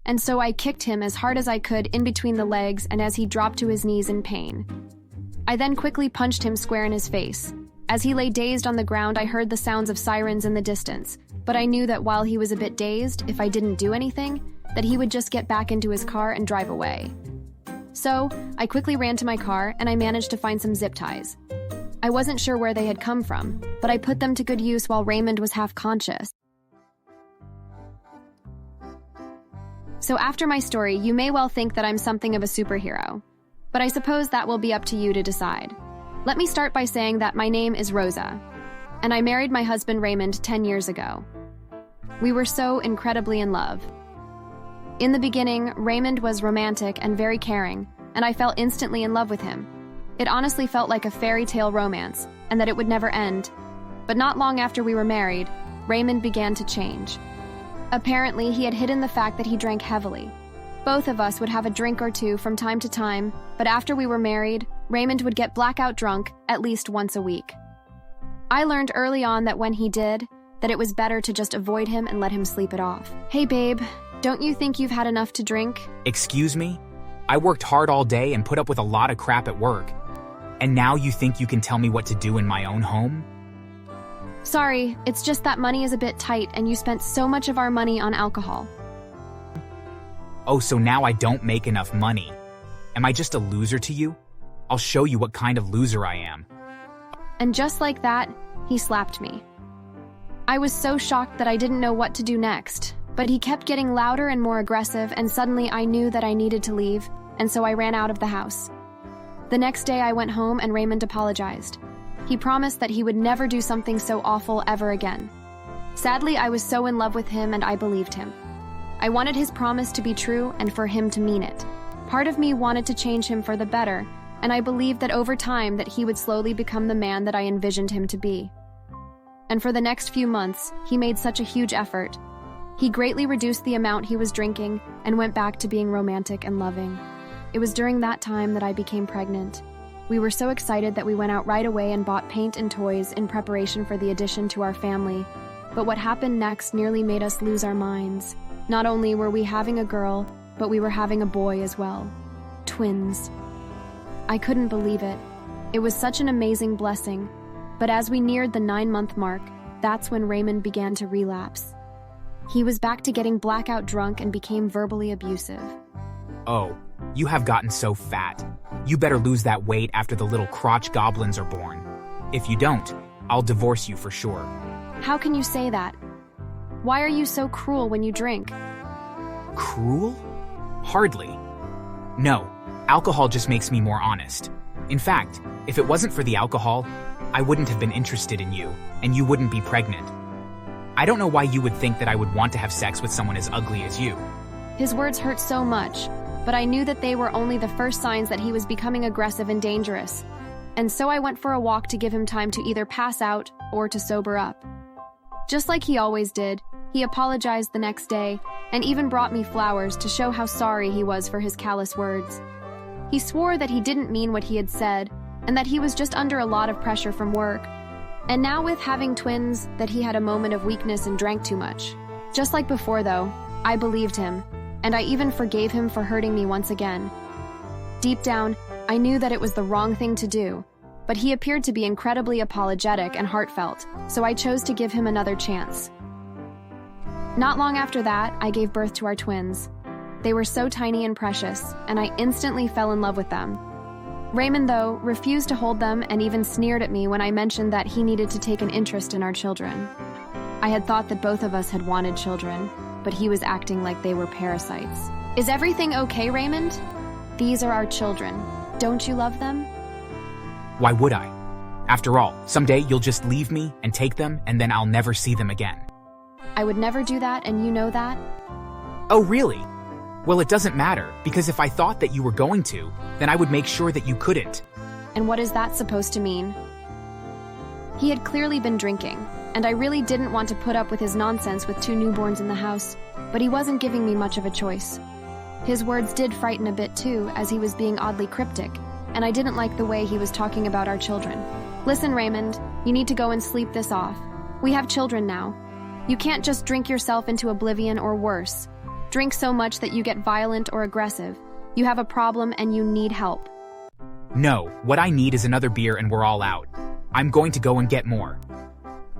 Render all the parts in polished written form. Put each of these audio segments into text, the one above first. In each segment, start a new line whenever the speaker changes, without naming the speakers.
and so I kicked him as hard as I could in between the legs and as he dropped to his knees in pain. I then quickly punched him square in his face. As he lay dazed on the ground, I heard the sounds of sirens in the distance, but I knew that while he was a bit dazed, if I didn't do anything, that he would just get back into his car and drive away. So, I quickly ran to my car and I managed to find some zip ties. I wasn't sure where they had come from, but I put them to good use while Raymond was half conscious. So after my story, you may well think that I'm something of a superhero, but I suppose that will be up to you to decide. Let me start by saying that my name is Rosa, and I married my husband Raymond 10 years ago. We were so incredibly in love. In the beginning, Raymond was romantic and very caring, and I fell instantly in love with him. It honestly felt like a fairy tale romance, and that it would never end. But not long after we were married, Raymond began to change. Apparently, he had hidden the fact that he drank heavily. Both of us would have a drink or two from time to time, but after we were married, Raymond would get blackout drunk at least once a week. I learned early on that when he did, that it was better to just avoid him and let him sleep it off. Hey babe, don't you think you've had enough to drink?
Excuse me? I worked hard all day and put up with a lot of crap at work. And now you think you can tell me what to do in my own home?
Sorry, it's just that money is a bit tight and you spent so much of our money on alcohol.
Oh, so now I don't make enough money. Am I just a loser to you? I'll show you what kind of loser I am.
And just like that, he slapped me. I was so shocked that I didn't know what to do next, but he kept getting louder and more aggressive, and suddenly I knew that I needed to leave, and so I ran out of the house. The next day I went home and Raymond apologized. He promised that he would never do something so awful ever again. Sadly, I was so in love with him and I believed him. I wanted his promise to be true and for him to mean it. Part of me wanted to change him for the better, and I believed that over time that he would slowly become the man that I envisioned him to be. And for the next few months, he made such a huge effort. He greatly reduced the amount he was drinking and went back to being romantic and loving. It was during that time that I became pregnant. We were so excited that we went out right away and bought paint and toys in preparation for the addition to our family. But what happened next nearly made us lose our minds. Not only were we having a girl, but we were having a boy as well. Twins. I couldn't believe it. It was such an amazing blessing. But as we neared the 9-month mark, that's when Raymond began to relapse. He was back to getting blackout drunk and became verbally abusive.
Oh, you have gotten so fat. You better lose that weight after the little crotch goblins are born. If you don't, I'll divorce you for sure.
How can you say that? Why are you so cruel when you drink?
Cruel? Hardly. No, alcohol just makes me more honest. In fact, if it wasn't for the alcohol, I wouldn't have been interested in you, and you wouldn't be pregnant. I don't know why you would think that I would want to have sex with someone as ugly as you.
His words hurt so much, but I knew that they were only the first signs that he was becoming aggressive and dangerous. And so I went for a walk to give him time to either pass out or to sober up. Just like he always did, he apologized the next day and even brought me flowers to show how sorry he was for his callous words. He swore that he didn't mean what he had said and that he was just under a lot of pressure from work. And now with having twins, that he had a moment of weakness and drank too much. Just like before though, I believed him, and I even forgave him for hurting me once again. Deep down, I knew that it was the wrong thing to do, but he appeared to be incredibly apologetic and heartfelt, so I chose to give him another chance. Not long after that, I gave birth to our twins. They were so tiny and precious, and I instantly fell in love with them. Raymond, though, refused to hold them and even sneered at me when I mentioned that he needed to take an interest in our children. I had thought that both of us had wanted children, but he was acting like they were parasites. Is everything okay, Raymond? These are our children. Don't you love them?
Why would I? After all, someday you'll just leave me and take them, and then I'll never see them again.
I would never do that, and you know that?
Oh, really? Well, it doesn't matter, because if I thought that you were going to, then I would make sure that you couldn't.
And what is that supposed to mean? He had clearly been drinking, and I really didn't want to put up with his nonsense with 2 newborns in the house, but he wasn't giving me much of a choice. His words did frighten a bit too, as he was being oddly cryptic, and I didn't like the way he was talking about our children. Listen, Raymond, you need to go and sleep this off. We have children now. You can't just drink yourself into oblivion or worse. Drink so much that you get violent or aggressive. You have a problem and you need help.
No, what I need is another beer and we're all out. I'm going to go and get more.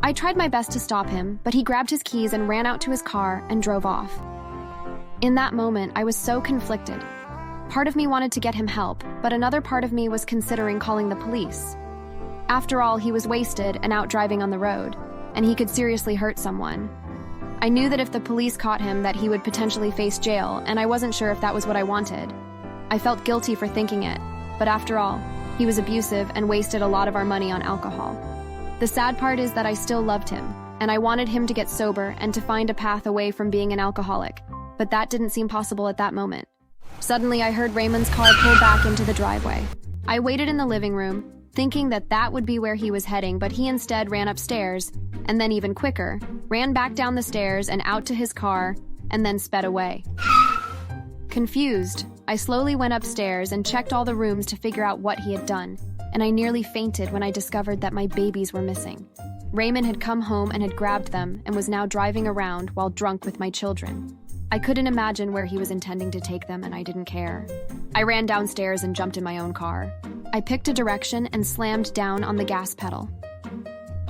I tried my best to stop him, but he grabbed his keys and ran out to his car and drove off. In that moment, I was so conflicted. Part of me wanted to get him help, but another part of me was considering calling the police. After all, he was wasted and out driving on the road, and he could seriously hurt someone. I knew that if the police caught him that he would potentially face jail, and I wasn't sure if that was what I wanted. I felt guilty for thinking it, but after all, he was abusive and wasted a lot of our money on alcohol. The sad part is that I still loved him, and I wanted him to get sober and to find a path away from being an alcoholic, but that didn't seem possible at that moment. Suddenly, I heard Raymond's car pull back into the driveway. I waited in the living room, thinking that that would be where he was heading, but he instead ran upstairs, and then even quicker, ran back down the stairs and out to his car, and then sped away. Confused, I slowly went upstairs and checked all the rooms to figure out what he had done, and I nearly fainted when I discovered that my babies were missing. Raymond had come home and had grabbed them and was now driving around while drunk with my children. I couldn't imagine where he was intending to take them, and I didn't care. I ran downstairs and jumped in my own car. I picked a direction and slammed down on the gas pedal.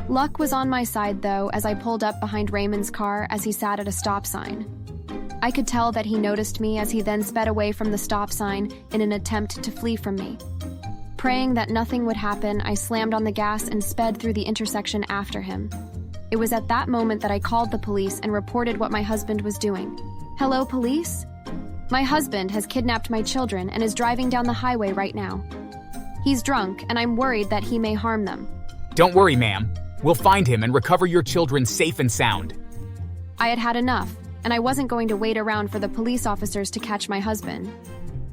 Luck was on my side, though, as I pulled up behind Raymond's car as he sat at a stop sign. I could tell that he noticed me as he then sped away from the stop sign in an attempt to flee from me. Praying that nothing would happen, I slammed on the gas and sped through the intersection after him. It was at that moment that I called the police and reported what my husband was doing. Hello, police? My husband has kidnapped my children and is driving down the highway right now. He's drunk, and I'm worried that he may harm them.
Don't worry, ma'am. We'll find him and recover your children safe and sound.
I had had enough, and I wasn't going to wait around for the police officers to catch my husband.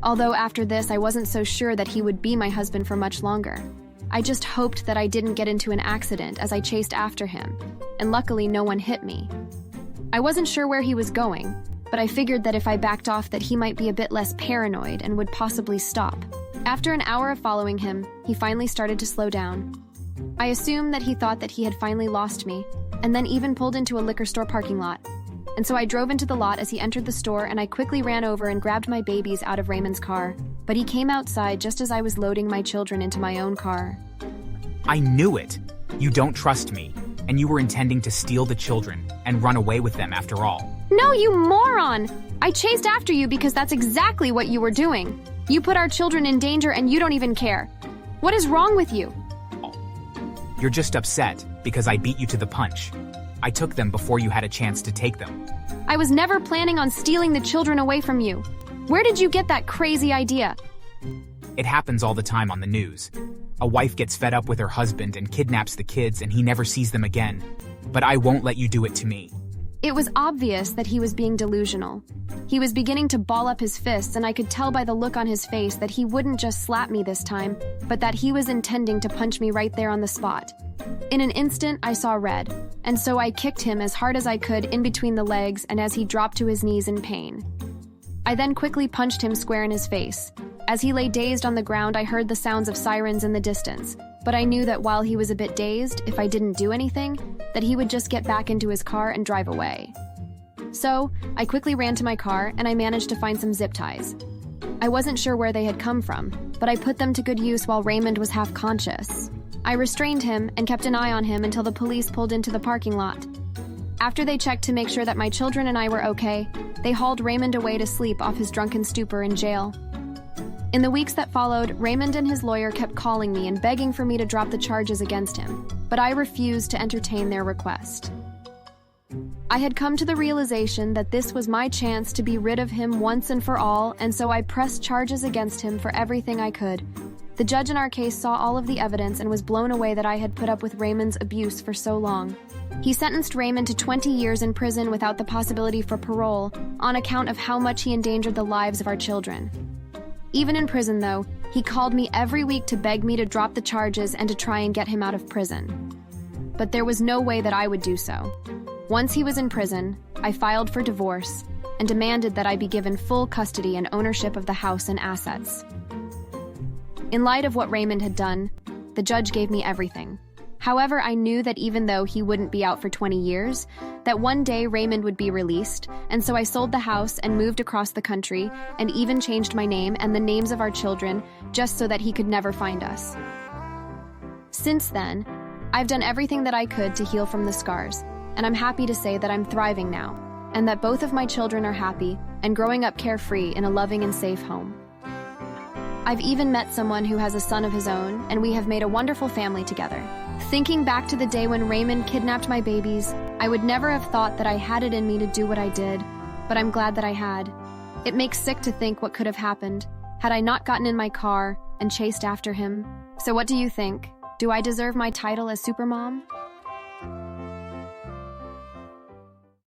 Although after this, I wasn't so sure that he would be my husband for much longer. I just hoped that I didn't get into an accident as I chased after him, and luckily no one hit me. I wasn't sure where he was going, but I figured that if I backed off that he might be a bit less paranoid and would possibly stop. After an hour of following him, he finally started to slow down. I assumed that he thought that he had finally lost me, and then even pulled into a liquor store parking lot. And so I drove into the lot as he entered the store, and I quickly ran over and grabbed my babies out of Raymond's car. But he came outside just as I was loading my children into my own car.
I knew it. You don't trust me, and you were intending to steal the children and run away with them after all.
No, you moron! I chased after you because that's exactly what you were doing. You put our children in danger and you don't even care. What is wrong with you?
You're just upset because I beat you to the punch. I took them before you had a chance to take them.
I was never planning on stealing the children away from you. Where did you get that crazy idea?
It happens all the time on the news. A wife gets fed up with her husband and kidnaps the kids and he never sees them again. But I won't let you do it to me.
It was obvious that he was being delusional. He was beginning to ball up his fists, and I could tell by the look on his face that he wouldn't just slap me this time, but that he was intending to punch me right there on the spot. In an instant, I saw red, and so I kicked him as hard as I could in between the legs and as he dropped to his knees in pain. I then quickly punched him square in his face. As he lay dazed on the ground, I heard the sounds of sirens in the distance, but I knew that while he was a bit dazed, if I didn't do anything, that he would just get back into his car and drive away. So, I quickly ran to my car and I managed to find some zip ties. I wasn't sure where they had come from, but I put them to good use while Raymond was half conscious. I restrained him and kept an eye on him until the police pulled into the parking lot. After they checked to make sure that my children and I were okay, they hauled Raymond away to sleep off his drunken stupor in jail. In the weeks that followed, Raymond and his lawyer kept calling me and begging for me to drop the charges against him, but I refused to entertain their request. I had come to the realization that this was my chance to be rid of him once and for all, and so I pressed charges against him for everything I could. The judge in our case saw all of the evidence and was blown away that I had put up with Raymond's abuse for so long. He sentenced Raymond to 20 years in prison without the possibility for parole on account of how much he endangered the lives of our children. Even in prison, though, he called me every week to beg me to drop the charges and to try and get him out of prison. But there was no way that I would do so. Once he was in prison, I filed for divorce and demanded that I be given full custody and ownership of the house and assets. In light of what Raymond had done, the judge gave me everything: However, I knew that even though he wouldn't be out for 20 years, that one day Raymond would be released, and so I sold the house and moved across the country and even changed my name and the names of our children just so that he could never find us. Since then, I've done everything that I could to heal from the scars, and I'm happy to say that I'm thriving now, and that both of my children are happy and growing up carefree in a loving and safe home. I've even met someone who has a son of his own, and we have made a wonderful family together. Thinking back to the day when Raymond kidnapped my babies, I would never have thought that I had it in me to do what I did, but I'm glad that I had. It makes sick to think what could have happened had I not gotten in my car and chased after him. So what do you think? Do I deserve my title as Supermom?